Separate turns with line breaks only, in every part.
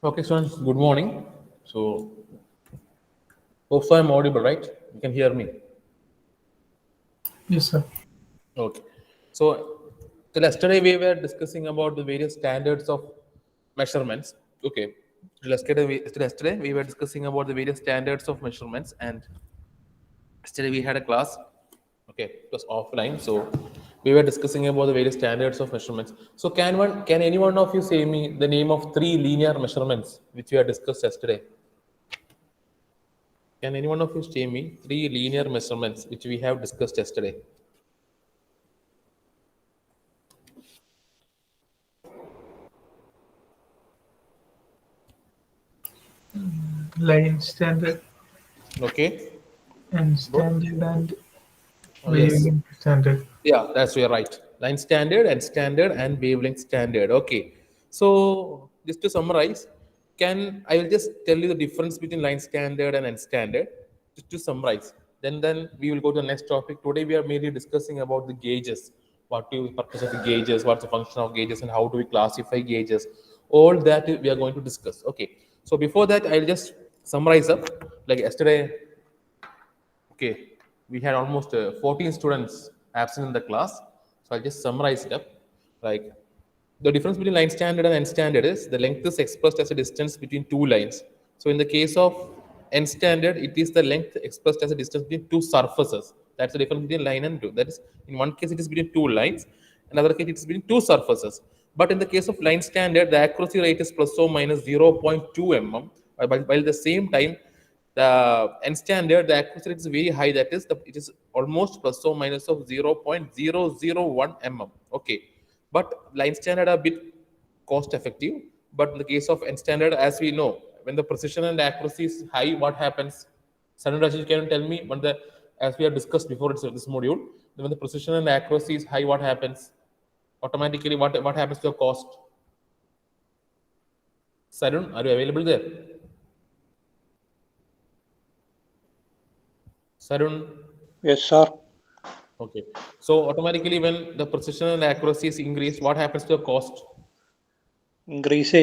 Okay, students, good morning. So, hope so I'm audible, right? You can hear me.
Yes, sir.
Okay. So, till yesterday we were discussing about the various standards of measurements. Okay. Till yesterday we were discussing about the various standards of measurements, and yesterday we had a class. Okay, it was offline. So, we were discussing about the various standards of measurements. So, can any one of you say me the name of three linear measurements which we had discussed yesterday? Can any one of you say me three linear measurements which we have discussed yesterday?
Line standard
Okay,
and
good.
standard and
Yes,
wavelength standard.
yeah, that's you're right. Line standard and wavelength standard. Okay, so just to summarize, can I will just tell you the difference between line standard and unstandard. Just to summarize, then we will go to the next topic. Today we are mainly discussing about the gauges. What do purpose of the gauges? What's the function of gauges, and how do we classify gauges? All that we are going to discuss. Okay, so before that, I'll just summarize up. Like yesterday, okay, we had almost 14 students absent in the class. So I'll just summarize it up. Like the difference between line standard and n standard is the length is expressed as a distance between two lines. So in the case of n standard, it is the length expressed as a distance between two surfaces. That's the difference between line and two. That is, in one case it is between two lines, another case it is between two surfaces. But in the case of line standard, the accuracy rate is plus or minus 0.2 mm, while the same time the n standard the accuracy rate is very high, that is it is almost plus or minus of 0.001 mm. Okay, but line standard are a bit cost effective, but in the case of n standard, as we know, when the precision and accuracy is high, what happens? Sudden Rajesh, can you tell me when the, as we have discussed before this module, when the precision and accuracy is high, what happens? Automatically, what happens to the cost? Sarun, are you available there? Sarun.
Yes, sir.
Okay. So automatically, when the precision and accuracy is increased, what happens to the cost?
Increase.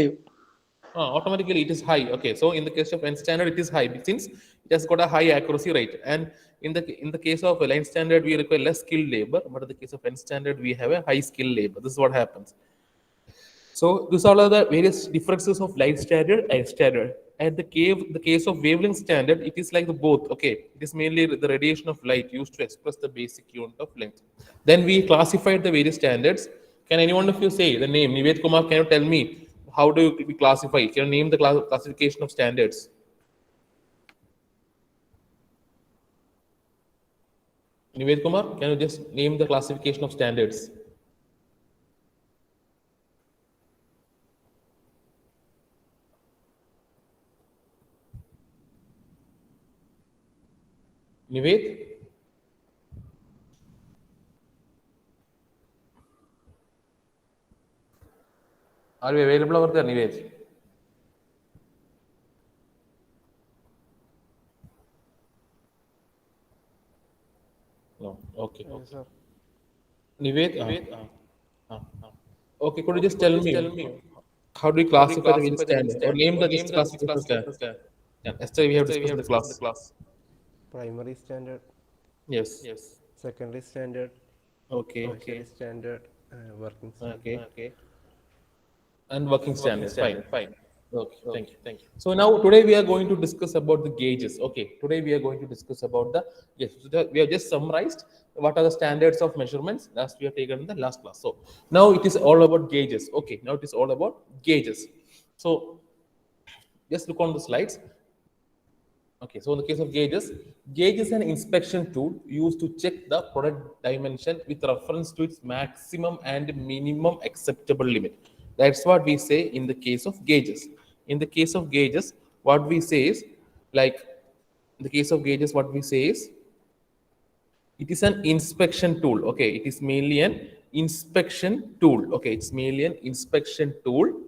Automatically, it is high. Okay. So in the case of n standard, it is high since it has got a high accuracy rate. And in the case of line standard, we require less skilled labor, but in the case of n standard, we have a high skilled labor. This is what happens. So these are the various differences of light standard and standard. At the case of wavelength standard, it is like the both. Okay, it is mainly the radiation of light used to express the basic unit of length. Then we classified the various standards. Can anyone of you say the name? Nived Kumar, can you tell me how do we classify? Can you name the classification of standards? Nived Kumar, can you just name the classification of standards? Nived? Are you available over there, Nived? No. Okay.
Yes, sir.
Nived? Okay, could you just tell me how do you classify the various standard or name the just classification of standard? Yeah, yesterday we have discussed in the class.
Primary standard,
Yes.
secondary standard,
Okay.
tertiary standard, working standard.
Okay. And working standards. Fine. Okay. Thank you. So now today we are going to discuss about the gauges. Okay. Today we are going to discuss about the yes. So we have just summarized what are the standards of measurements as we have taken in the last class. So now it is all about gauges. Okay. Now it is all about gauges. So just look on the slides. Okay, so in the case of gauges, gauge is an inspection tool used to check the product dimension with reference to its maximum and minimum acceptable limit. That's what we say in the case of gauges. In the case of gauges, what we say is like in the case of gauges, what we say is it is an inspection tool. Okay, it is mainly an inspection tool. Okay, it's mainly an inspection tool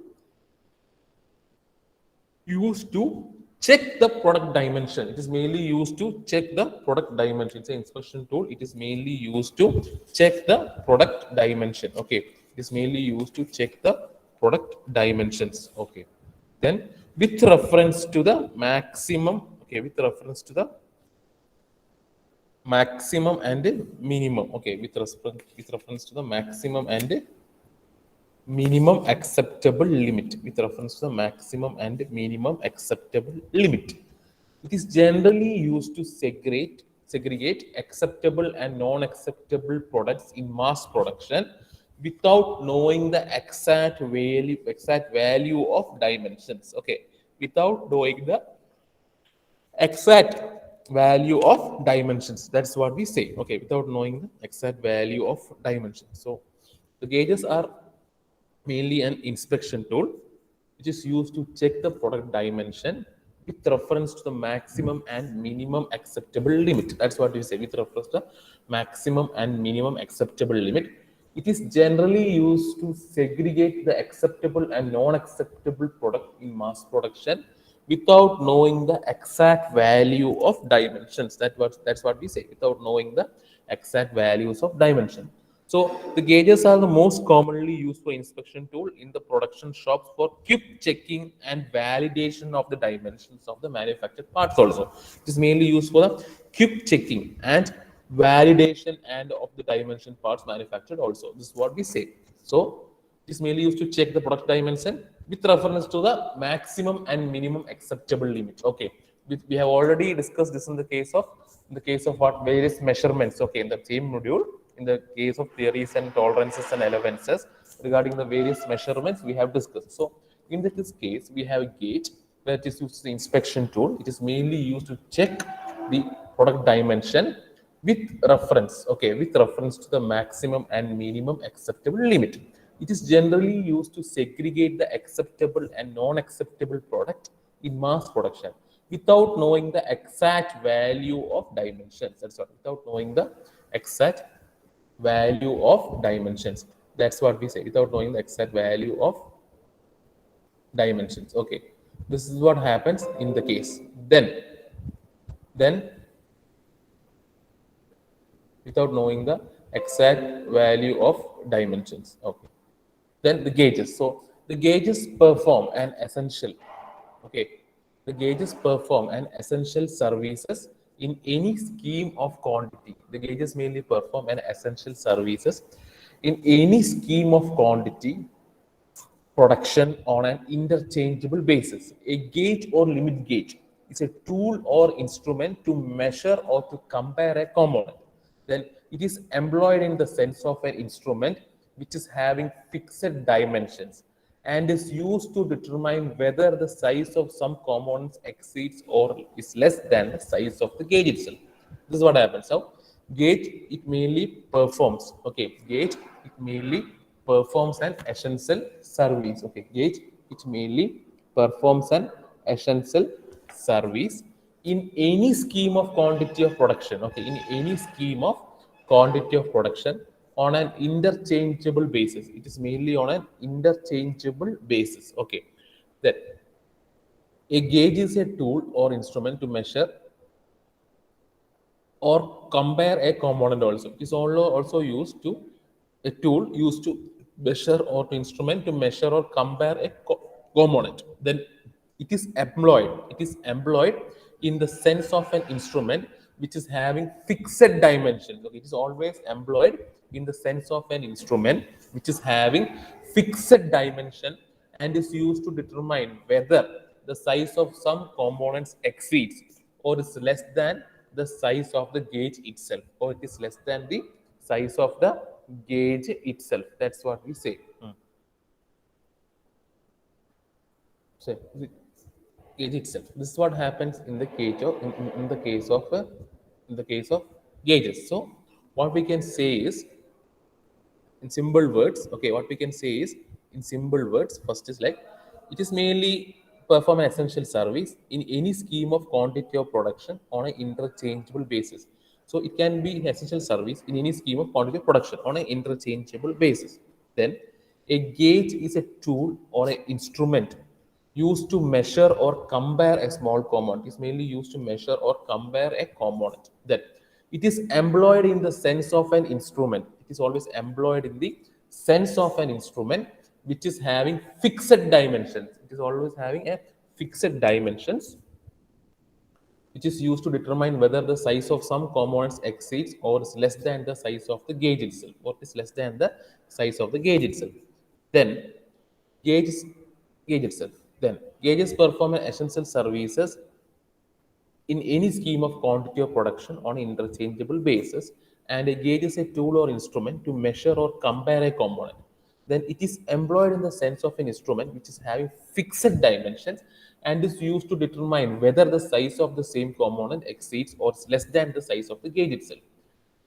used to check the product dimension. It is mainly used to check the product dimension. It's an inspection tool. It is mainly used to check the product dimension. Okay, it is mainly used to check the product dimensions. Okay. Then with reference to the maximum, okay, with reference to the maximum and minimum, okay, with reference to the maximum and minimum acceptable limit, with reference to the maximum and minimum acceptable limit. It is generally used to segregate acceptable and non-acceptable products in mass production without knowing the exact value of dimensions. Okay, without knowing the exact value of dimensions. That's what we say. Okay, without knowing the exact value of dimensions. So the gauges are mainly an inspection tool which is used to check the product dimension with reference to the maximum and minimum acceptable limit. That's what we say, with reference to the maximum and minimum acceptable limit. It is generally used to segregate the acceptable and non-acceptable product in mass production without knowing the exact value of dimensions. That's what we say, without knowing the exact values of dimension. So the gauges are the most commonly used for inspection tool in the production shops for quick checking and validation of the dimensions of the manufactured parts also. It is mainly used for the quick checking and validation and of the dimension parts manufactured also. This is what we say. So it is mainly used to check the product dimension with reference to the maximum and minimum acceptable limit. Okay, we have already discussed this in the case of what various measurements. Okay, in the same module, in the case of theories and tolerances and allowances, regarding the various measurements we have discussed. So in this case, we have a gauge that is used as the inspection tool. It is mainly used to check the product dimension with reference to the maximum and minimum acceptable limit. It is generally used to segregate the acceptable and non-acceptable product in mass production without knowing the exact value of dimensions. That's what, without knowing the exact value of dimensions. That's what we say, without knowing the exact value of dimensions. Okay, this is what happens in the case. Then without knowing the exact value of dimensions. Okay. Then the gauges. So the gauges perform an essential, okay, the gauges perform an essential services in any scheme of quantity. The gauges mainly perform an essential services in any scheme of quantity production on an interchangeable basis. A gauge or limit gauge is a tool or instrument to measure or to compare a component. Then it is employed in the sense of an instrument which is having fixed dimensions and is used to determine whether the size of some components exceeds or is less than the size of the gauge itself. This is what happens. So gauge, it mainly performs, okay, gauge, it mainly performs an essential service. Okay, gauge, it mainly performs an essential service in any scheme of quantity of production. Okay, in any scheme of quantity of production on an interchangeable basis. It is mainly on an interchangeable basis. Okay, then a gauge is a tool or instrument to measure or compare a component also. It is also used to a tool used to measure or to instrument to measure or compare a component. Then it is employed in the sense of an instrument which is having fixed dimensions. Okay, it is always employed in the sense of an instrument which is having fixed dimension and is used to determine whether the size of some components exceeds or is less than the size of the gauge itself, or it is less than the size of the gauge itself. That's what we say. So the gauge itself. This is what happens in the case of in the case of gauges. So what we can say is, in simple words, okay, what we can say is, in simple words, first is like, it is mainly perform an essential service in any scheme of quantity of production on an interchangeable basis. So it can be an essential service in any scheme of quantity of production on an interchangeable basis. Then a gauge is a tool or an instrument used to measure or compare a small component. Is mainly used to measure or compare a component. That it is employed in the sense of an instrument. It is always employed in the sense of an instrument which is having fixed dimensions. It is always having a fixed dimensions, which is used to determine whether the size of some components exceeds or is less than the size of the gauge itself, or is less than the size of the gauge itself. Then gauges gauge itself. Then gauges perform an essential services in any scheme of quantity of production on an interchangeable basis, and a gauge is a tool or instrument to measure or compare a component. Then it is employed in the sense of an instrument which is having fixed dimensions and is used to determine whether the size of the same component exceeds or is less than the size of the gauge itself.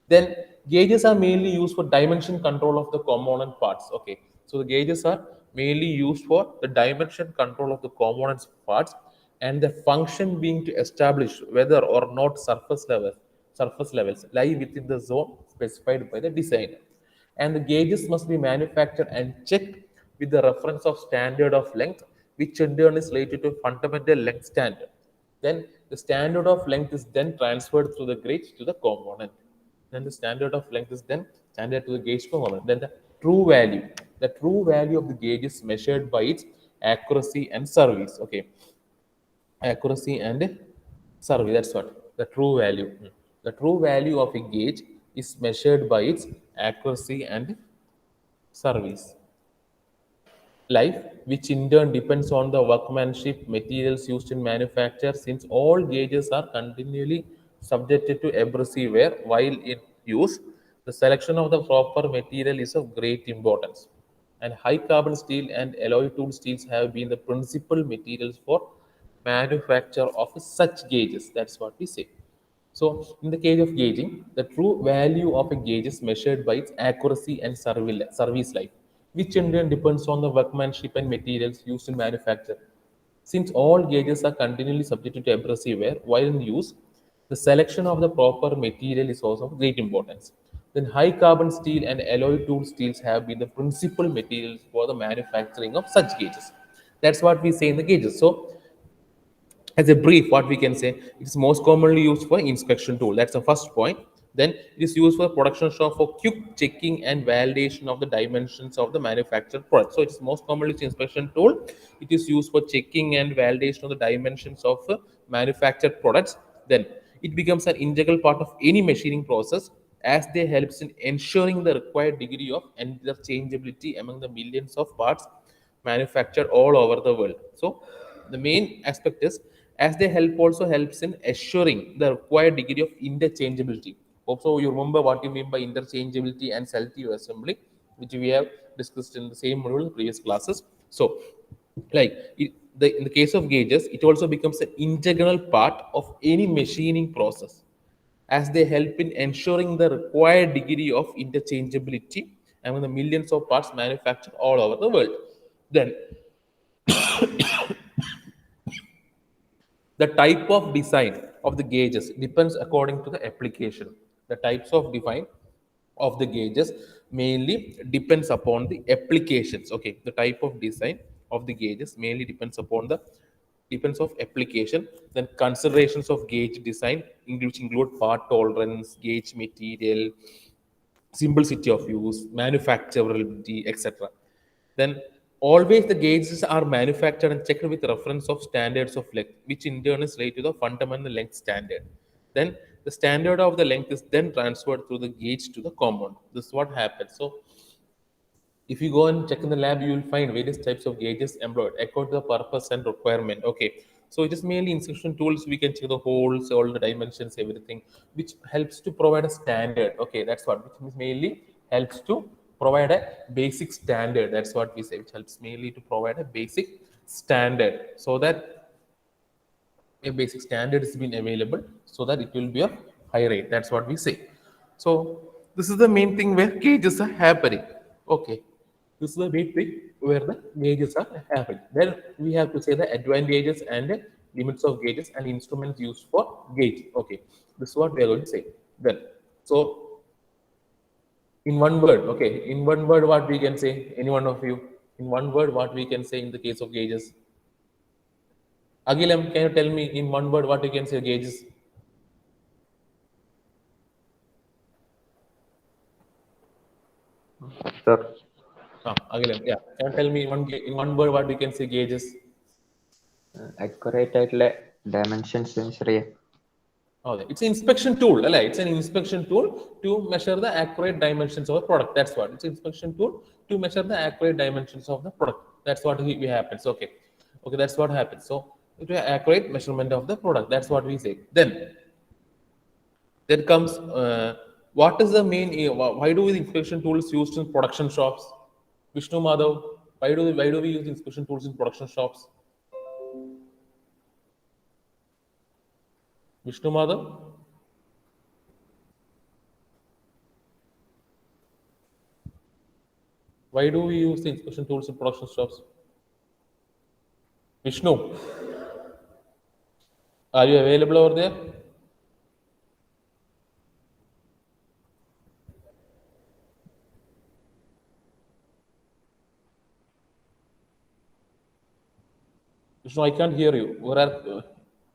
Then gauges are mainly used for dimension control of the component parts. Okay, so the gauges are mainly used for the dimension control of the components parts, and the function being to establish whether or not surface levels lie within the zone specified by the designer. And the gauges must be manufactured and checked with the reference of standard of length, which in turn is related to fundamental length standard. Then the standard of length is then transferred through the gauge to the component. Then the standard of length is then standard to the gauge component. Then the true value of the gauge is measured by its accuracy and service. Okay, accuracy and service. That's what the true value. The true value of a gauge is measured by its accuracy and service life, which in turn depends on the workmanship, materials used in manufacture, since all gauges are continually subjected to abrasive wear while in use. The selection of the proper material is of great importance. And high carbon steel and alloy tool steels have been the principal materials for manufacture of such gauges. That's what we say. So, in the case of gauging, the true value of a gauge is measured by its accuracy and service life, which in turn depends on the workmanship and materials used in manufacture. Since all gauges are continually subjected to abrasive wear while in use, the selection of the proper material is also of great importance. Then, high carbon steel and alloy tool steels have been the principal materials for the manufacturing of such gauges. That's what we say in the gauges. So, as a brief, what we can say, it is most commonly used for inspection tool. That's the first point. Then it is used for production shop for quick checking and validation of the dimensions of the manufactured product. So it is most commonly used inspection tool. It is used for checking and validation of the dimensions of manufactured products. Then it becomes an integral part of any machining process, as they helps in ensuring the required degree of interchangeability among the millions of parts manufactured all over the world. So the main aspect is, as they help also helps in assuring the required degree of interchangeability. Also, you remember what you mean by interchangeability and selective assembly, which we have discussed in the same module in the previous classes. So, in the case of gauges, it also becomes an integral part of any machining process, as they help in ensuring the required degree of interchangeability among the millions of parts manufactured all over the world. Then the type of design of the gauges depends according to the application. The types of design of the gauges mainly depends upon the applications. Okay, the type of design of the gauges mainly depends of application. Then considerations of gauge design include part tolerance, gauge material, simplicity of use, manufacturability, etc. Then always the gauges are manufactured and checked with reference of standards of length, which in turn is related to the fundamental length standard. Then the standard of the length is then transferred through the gauge to the compound. This is what happens. So if you go and check in the lab, you will find various types of gauges employed according to the purpose and requirement. Okay, so it is mainly inspection tools. We can check the holes, all the dimensions, everything, which helps to provide a standard. Okay, that's what, which means mainly helps to provide a basic standard. That's what we say, which helps mainly to provide a basic standard, so that a basic standard has been available, so that it will be of high rate. That's what we say. So this is the main thing where gauges are happening. Okay, this is the main thing where the gauges are happening. Then we have to say the advantages and the limits of gauges and instruments used for gauge. Okay, this is what we are going to say. Then, so in one word, okay, in one word, what we can say, any one of you, in one word, what we can say in the case of gauges. Agilam, can you tell me in one word what you can say gauges?
Sir,
Agilan, yeah. Can you tell me in one word what we can say gauges?
accurate ആയിട്ടുള്ള dimensions measure ചെയ്യാൻ.
Oh, it's an inspection tool. It's an inspection tool to measure the accurate dimensions of a product. That's what. It's an inspection tool to measure the accurate dimensions of the product. That's what we happens. Okay. Okay, that's what happens. So it is accurate measurement of the product. That's what we say. Then comes what is the main why do the inspection tools used in production shops? Vishnu Madhav, why do we use inspection tools in production shops? Vishnu Madhav? Why do we use the inspection tools in production shops? Vishnu, are you available over there? Vishnu, I can't hear you.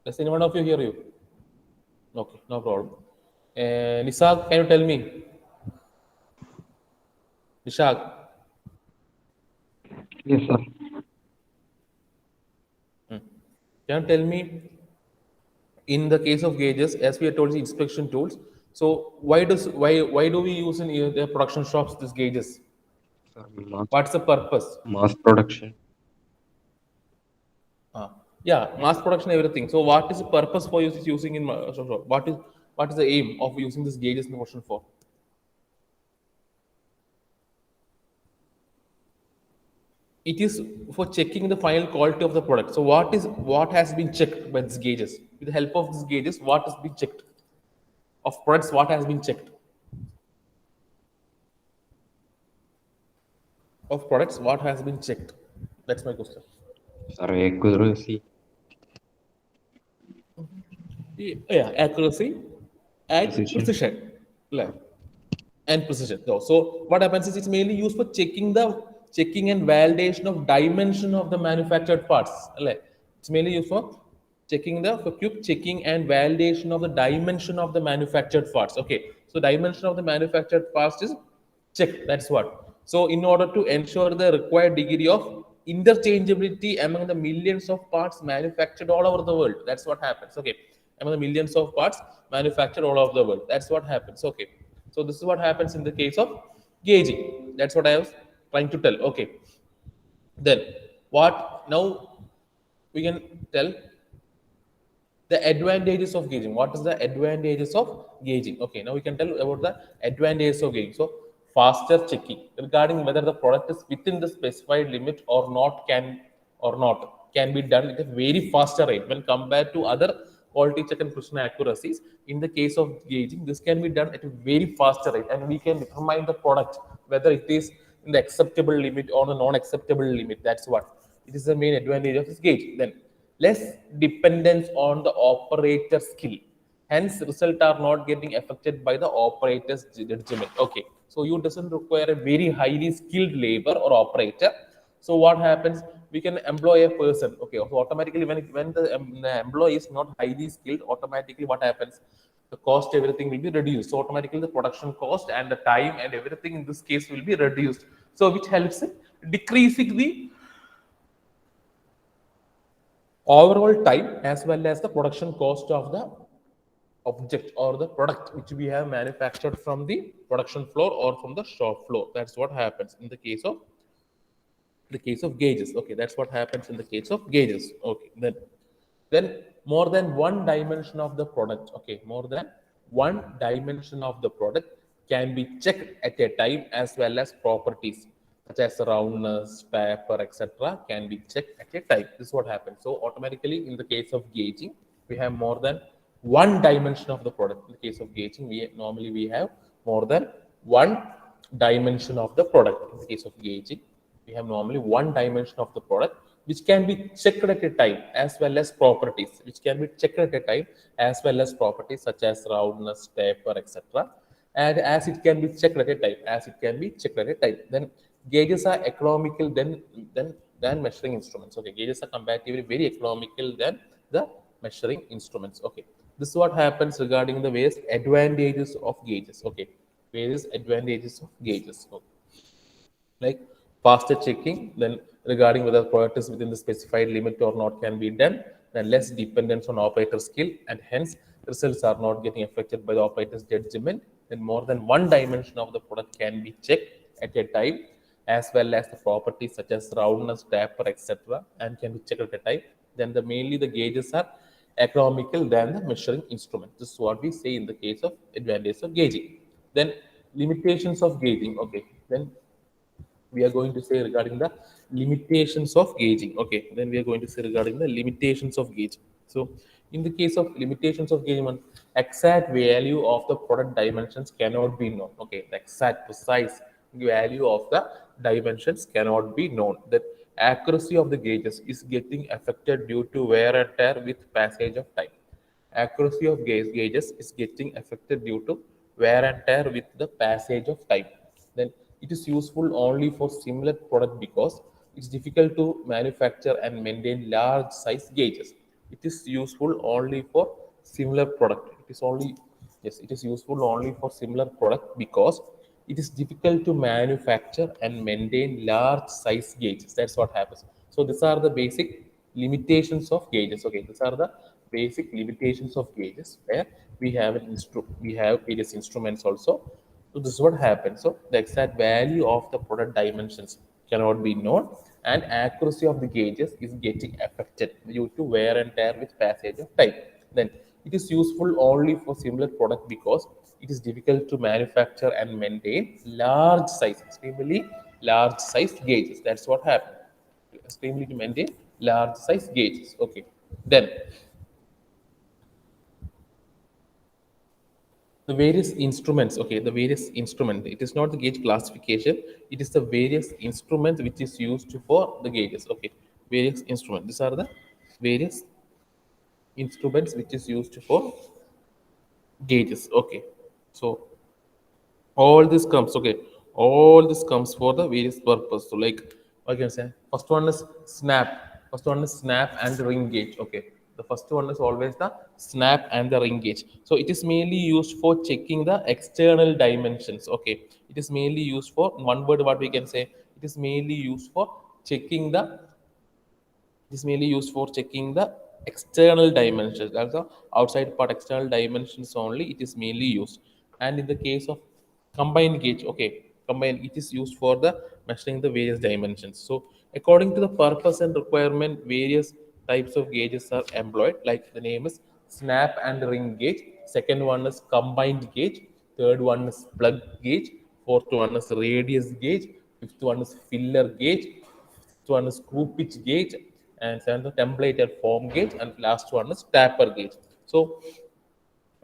Does anyone of you hear you? Okay, no problem. Nisag, can you tell me? Nishag,
Yes, sir.
can you tell me in the case of gauges, as we are told, the inspection tools. So why do we use in the production shops these gauges?
Sir,
What's the purpose?
mass production.
Yeah, mass production, everything. So what is the purpose for using in shop? What is the aim of using these gauges in motion for? It is for checking the final quality of the product. So what has been checked by these gauges? With the help of these gauges, what has been checked? Of products, what has been checked? Of products, what has been checked? That's my question.
Sir, accuracy.
Yeah, accuracy and
Precision.
precision. Like, and precision. So what happens is it's mainly used for checking and validation of dimension of the manufactured parts. Like, it's mainly used for for quick checking and validation of the dimension of the manufactured parts. Okay, so dimension of the manufactured parts is checked. That's what. So in order to ensure the required degree of interchangeability among the millions of parts manufactured all over the world. That's what happens. Okay, among the millions of parts manufactured all over the world. That's what happens. Okay, so this is what happens in the case of gauging. That's what I was trying to tell. Okay, then what now we can tell the advantages of gauging. What is the advantages of gauging? Okay, now we can tell about the advantages of gauging. So faster checking regarding whether the product is within the specified limit or not can be done at a very faster rate when compared to other quality check and precision accuracies. In the case of gauging, this can be done at a very faster rate, and we can determine the product whether it is in the acceptable limit or the non-acceptable limit. That's what it is the main advantage of this gauge. Then less dependence on the operator skill. Hence, results are not getting affected by the operator's judgment. Okay, so you doesn't require a very highly skilled labor or operator. So what happens? We can employ a person. Okay, so automatically when the employee is not highly skilled, automatically what happens? The cost, everything will be reduced. So automatically the production cost and the time and everything in this case will be reduced. So which helps in decreasing the overall time as well as the production cost of the object or the product which we have manufactured from the production floor or from the shop floor. That's what happens in the case of gauges. Okay, that's what happens in the case of gauges. Okay, then more than one dimension of the product. Okay, more than one dimension of the product can be checked at a time, as well as properties such as roundness, taper, etc. can be checked at a time. This is what happens. So automatically in the case of gauging, we have more than one dimension of the product. In the case of gauging, we have more than one dimension of the product. In the case of gauging, we have normally one dimension of the product which can be checked at a time, as well as properties which can be checked at a time, as well as properties such as roundness, taper, etc. And as it can be checked at a time, then gauges are economical than measuring instruments. Okay, gauges are comparatively very economical than the measuring instruments. Okay, this is what happens regarding the various advantages of gauges. Okay, various advantages of gauges. Okay. Like faster checking, then regarding whether the product is within the specified limit or not can be done, then less dependence on operator skill, and hence results are not getting affected by the operator's judgment. Then more than one dimension of the product can be checked at a time, as well as the properties such as roundness, taper, etc., and can be checked at a time. Then mainly the gauges are economical than the measuring instrument. This is what we say in the case of advantage of gauging. Then limitations of gauging. Okay, then we are going to say regarding the limitations of gauging. Okay, then we are going to say regarding the limitations of gauging. So in the case of limitations of gauging, one exact value of the product dimensions cannot be known. Okay, the exact precise value of the dimensions cannot be known. That accuracy of the gauges is getting affected due to wear and tear with passage of time. Accuracy of gauges is getting affected due to wear and tear with the passage of time. Then it is useful only for similar product because it's difficult to manufacture and maintain large size gauges. It is useful only for similar product. It is only Yes, it is useful only for similar product because it is difficult to manufacture and maintain large size gauges. That's what happens. So these are the basic limitations of gauges. Okay, these are the basic limitations of gauges where we have various instruments also. So this is what happens. So the exact value of the product dimensions cannot be known, and accuracy of the gauges is getting affected due to wear and tear with passage of time. Then it is useful only for similar product because it is difficult to manufacture and maintain large size, extremely large size gauges. That's what happened. Extremely to maintain large size gauges. Okay. Then the various instruments. Okay, the various instrument, it is not the gauge classification, it is the various instruments which is used for the gauges. Okay, various instruments, these are the various instruments which is used for gauges. Okay, so all this comes, okay, all this comes for the various purpose. So like what can I say, first one is snap and ring gauge. Okay, the first one is always the snap and the ring gauge. So it is mainly used for checking the external dimensions. Okay, it is mainly used for one word, what we can say, it is mainly used for checking the it is mainly used for checking the external dimensions. That's the outside part, external dimensions only. It is mainly used. And in the case of combined gauge, okay, combined, it is used for the measuring the various dimensions. So according to the purpose and requirement, various types of gauges are employed. Like the name is snap and ring gauge. Second one is combined gauge. Third one is plug gauge. Fourth one is radius gauge. Fifth one is filler gauge. Sixth one is screw pitch gauge, and seventh template and form gauge, and last one is taper gauge. So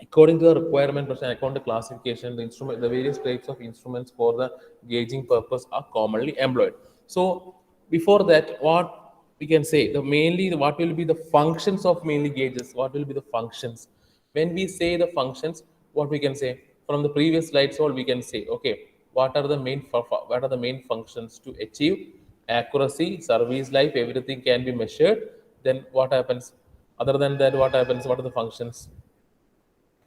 according to the requirement and according to classification, the various types of instruments for the gauging purpose are commonly employed. So before that, what we can say, the mainly what will be the functions of mainly gauges? What will be the functions? When we say the functions, what we can say from the previous slides, all we can say, okay, what are the main functions to achieve accuracy, service life, everything can be measured. Then what happens? Other than that, what happens? What are the functions?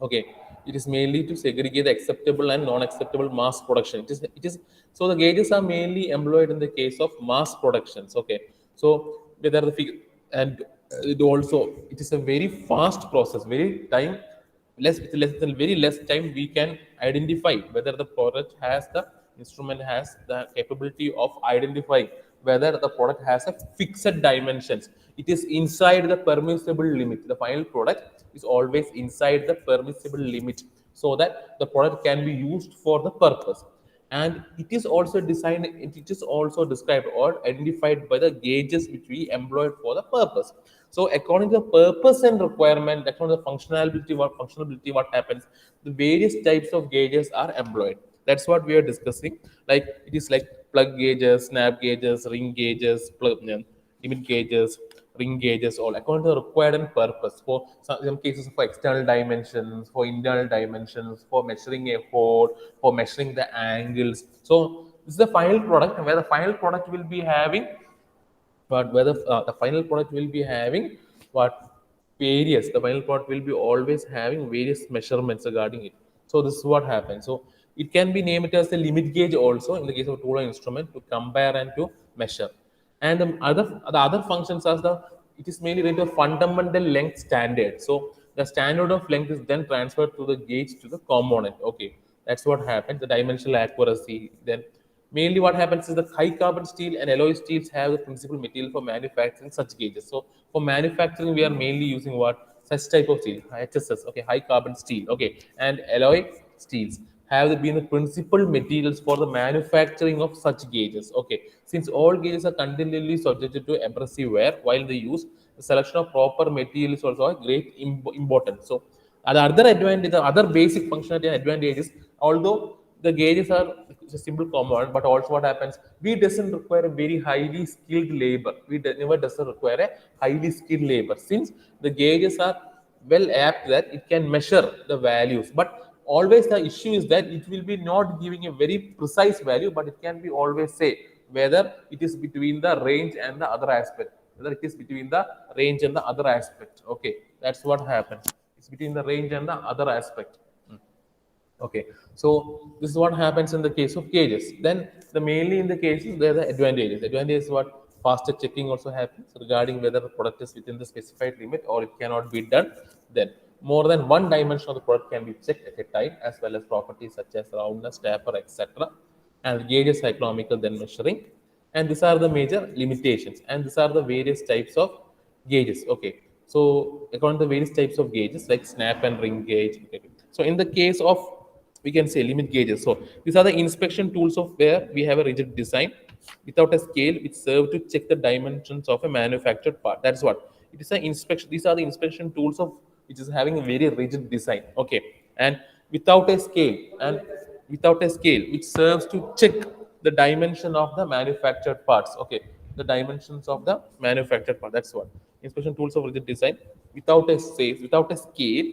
Okay, it is mainly to segregate the acceptable and non-acceptable mass production. It is so the gauges are mainly employed in the case of mass productions. Okay, so whether the figure, and it is a very fast process, very time less than very less time we can identify whether the product has the instrument has the capability of identifying whether the product has a fixed dimensions. It is inside the permissible limit. The final product is always inside the permissible limit so that the product can be used for the purpose. And it is also designed, it is also described or identified by the gauges which we employed for the purpose. So according to the purpose and requirement, according to the functionality, what happens, the various types of gauges are employed. That's what we are discussing. Like it is like plug gauges, snap gauges, ring gauges, limit gauges, ring gauges, all according to the required and purpose. For some cases, for external dimensions, for internal dimensions, for measuring a hole, for measuring the angles. So this is the final product, where the final product will be having but whether the final product will be having what various the final product will be always having various measurements regarding it. So this is what happens. So It can be named as a limit gauge also in the case of a tool or instrument to compare and to measure. And the other functions are the it is mainly related to fundamental length standard. So the standard of length is then transferred to the gauge to the component. Okay, that's what happens. The dimensional accuracy. Then mainly what happens is that high carbon steel and alloy steels have the principal material for manufacturing such gauges. So for manufacturing, we are mainly using what such type of steel, HSS. Okay, high carbon steel. Okay, and alloy steels have been the principal materials for the manufacturing of such gauges. Okay, since all gauges are continually subjected to abrasive wear while they use, the selection of proper material is also a great importance. So, the other advantage, the other basic functionality and advantages, although the gauges are a simple component, but also what happens, we doesn't require a very highly skilled labor. Never doesn't require a highly skilled labor since the gauges are well apt that it can measure the values, but always the issue is that it will be not giving a very precise value, but it can be always say whether it is between the range and the other aspect, whether it is between the range and the other aspect. Okay, that's what happens, it's between the range and the other aspect. Okay, so this is what happens in the case of gauges. Then the mainly in the cases there are the advantages. Advantage is what faster checking also happens regarding whether the product is within the specified limit or it cannot be done. Then more than one dimension of the product can be checked at a time, as well as properties such as roundness, taper, etc. And gauge is economical than measuring. And these are the major limitations. And these are the various types of gauges. Okay, so according to the various types of gauges like snap and ring gauge. Okay. So in the case of, we can say, limit gauges, so these are the inspection tools of where we have a rigid design without a scale which serve to check the dimensions of a manufactured part. That's what it is. An inspection, these are the inspection tools of which is having a very rigid design. Okay, and without a scale, and without a scale which serves to check the dimension of the manufactured parts. Okay, the dimensions of the manufactured part. That's what inspection tools of rigid design without a safe, without a scale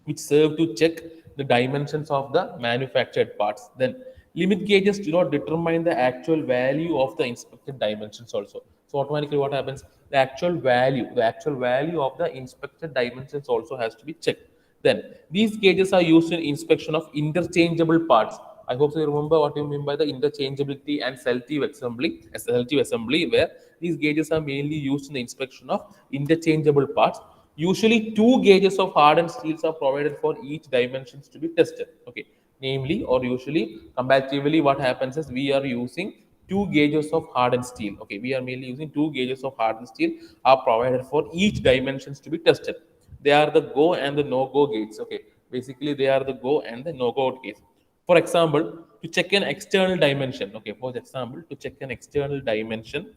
which serve to check the dimensions of the manufactured parts. Then limit gauges do not determine the actual value of the inspected dimensions also. So automatically what happens, the actual value of the inspected dimensions also has to be checked. Then these gauges are used in inspection of interchangeable parts. I hope you remember what you mean by the interchangeability and selective assembly, where these gauges are mainly used in the inspection of interchangeable parts. Usually, two gauges of hardened steels are provided for each dimensions to be tested. Okay, namely or usually, comparatively, what happens is we are using two gauges of hardened steel. Okay, we are mainly using two gauges of hardened steel are provided for each dimensions to be tested. They are the go and the no go gates. Okay, basically they are the go and the no go gates. For example, to check an external dimension. Okay, for example, to check an external dimension,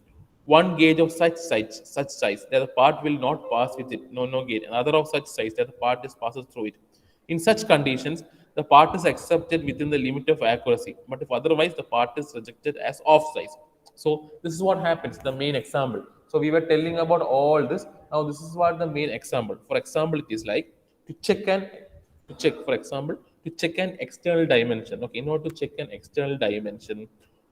one gauge of such size that the part will not pass with it, no gauge, another of such size that the part just passes through it. In such conditions, the part is accepted within the limit of accuracy, but if otherwise, the part is rejected as off size. So this is what happens, the main example. So we were telling about all this. Now this is what the main example. For example, it is like to check an to check, for example, to check an external dimension. Okay, in order to check an external dimension,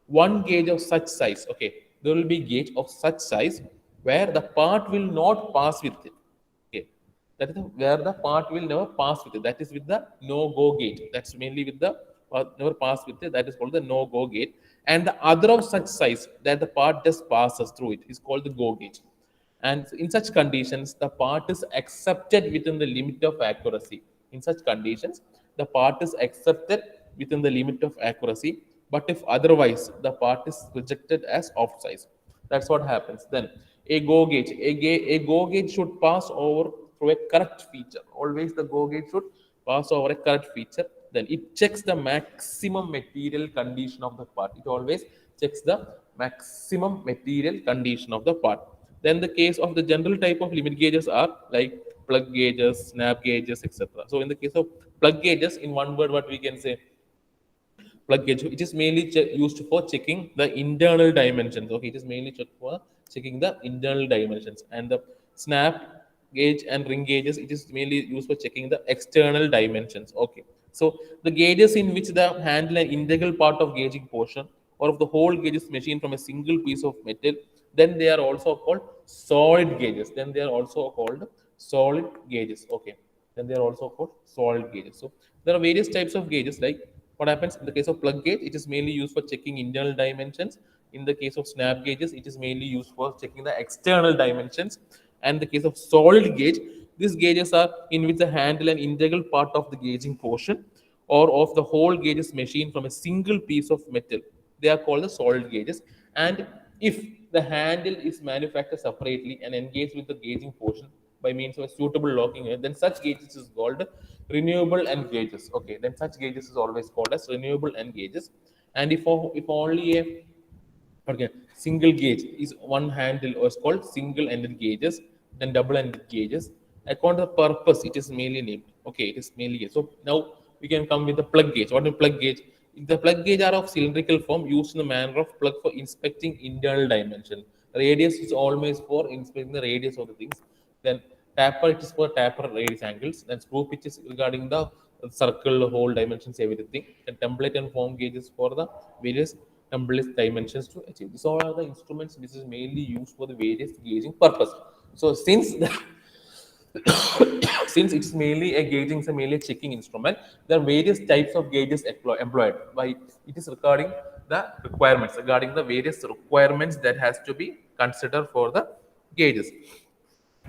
one gauge of such size. Okay, there will be gauge of such size where the part will not pass with it. Okay, that is where the part will never pass with it. That is with the no go gauge. That's mainly with the never pass with it. That is called the no go gauge. And the other of such size that the part just passes through it is called the go gauge. And in such conditions, the part is accepted within the limit of accuracy. In such conditions, the part is accepted within the limit of accuracy, but if otherwise, the part is rejected as off size. That's what happens. Then a go gauge should pass over through a correct feature. Always the go gauge should pass over a correct feature. Then it checks the maximum material condition of the part. It always checks the maximum material condition of the part. Then the case of the general type of limit gauges are like plug gauges, snap gauges, etc. So in the case of plug gauges, in one word, what we can say, plug gauge, it is mainly used for checking the internal dimensions. Okay, it is mainly checked for checking the internal dimensions. And the snap gauge and ring gauges, it is mainly used for checking the external dimensions. Okay, so the gauges in which the handle an integral part of gauging portion or of the whole gauge is machined from a single piece of metal, then they are also called solid gauges. Okay, then they are also called solid gauges. So There are various types of gauges. Like what happens in the case of plug gauge, it is mainly used for checking internal dimensions. In the case of snap gauges, it is mainly used for checking the external dimensions. And the case of solid gauge, these gauges are in which the handle and integral part of the gauging portion or of the whole gauge is machined from a single piece of metal. They are called the solid gauges. And if the handle is manufactured separately and engaged with the gauging portion by means of a suitable locking, then such gauges is called renewable end gauges. Okay, then such gauges is always called as renewable end gauges. And if only a okay, single gauge is one handle or it's called single ended gauges, then double ended gauges. According to the purpose, it is mainly named. Okay, it is mainly gauge. So now we can come with the plug gauge. What is plug gauge? The plug gauge are of cylindrical form used in the manner of plug for inspecting internal dimension. Radius is always for inspecting the radius of the things. Then taper, it is for taper radius angles. Then screw pitch is regarding the circle, hole dimensions, everything. And template and form gauges for the various template dimensions to achieve. These all are the instruments which is mainly used for the various gauging purpose. So since the since it's mainly a gauging, it's a mainly a checking instrument, there are various types of gauges employed. By it is regarding the requirements, regarding the various requirements that has to be considered for the gauges.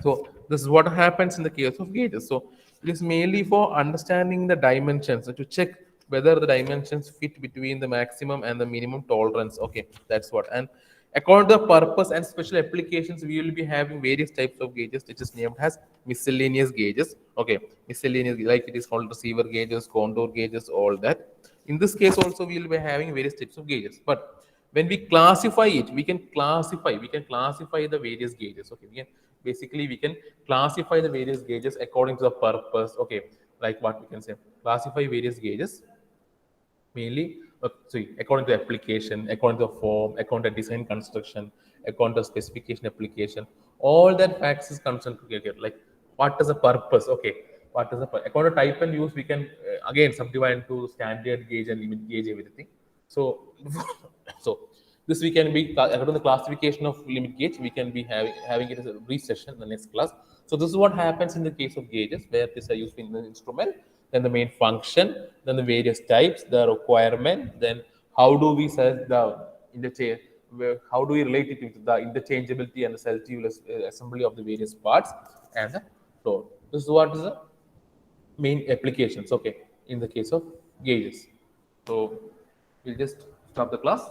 So this is what happens in the case of gauges. So it is mainly for understanding the dimensions to check whether the dimensions fit between the maximum and the minimum tolerance. Okay, that's what. And according to the purpose and special applications, we will be having various types of gauges, which is named as miscellaneous gauges. Okay, miscellaneous, like it is called receiver gauges, contour gauges, all that. In this case, also we will be having various types of gauges. But when we classify it, we can classify the various gauges. Okay, we can classify the various gauges according to the purpose. Okay, like what we can say, classify various gauges mainly sorry, according to application, according to form, according to design construction, according to specification application, all that facts is concerned together. Like what is the purpose? Okay, what is the according to type and use, we can again subdivide into standard gauge and limit gauge, everything. So so this we can be according to the classification of limit gauge, we can be having it as a brief session in the next class. So this is what happens in the case of gauges, where these are used in the instrument, then the main function, then the various types, the requirement, then how do we set the interchange, how do we relate it with the interchangeability and the selective assembly of the various parts and the floor. This is what is the main applications. Okay, in the case of gauges. So we'll just stop the class.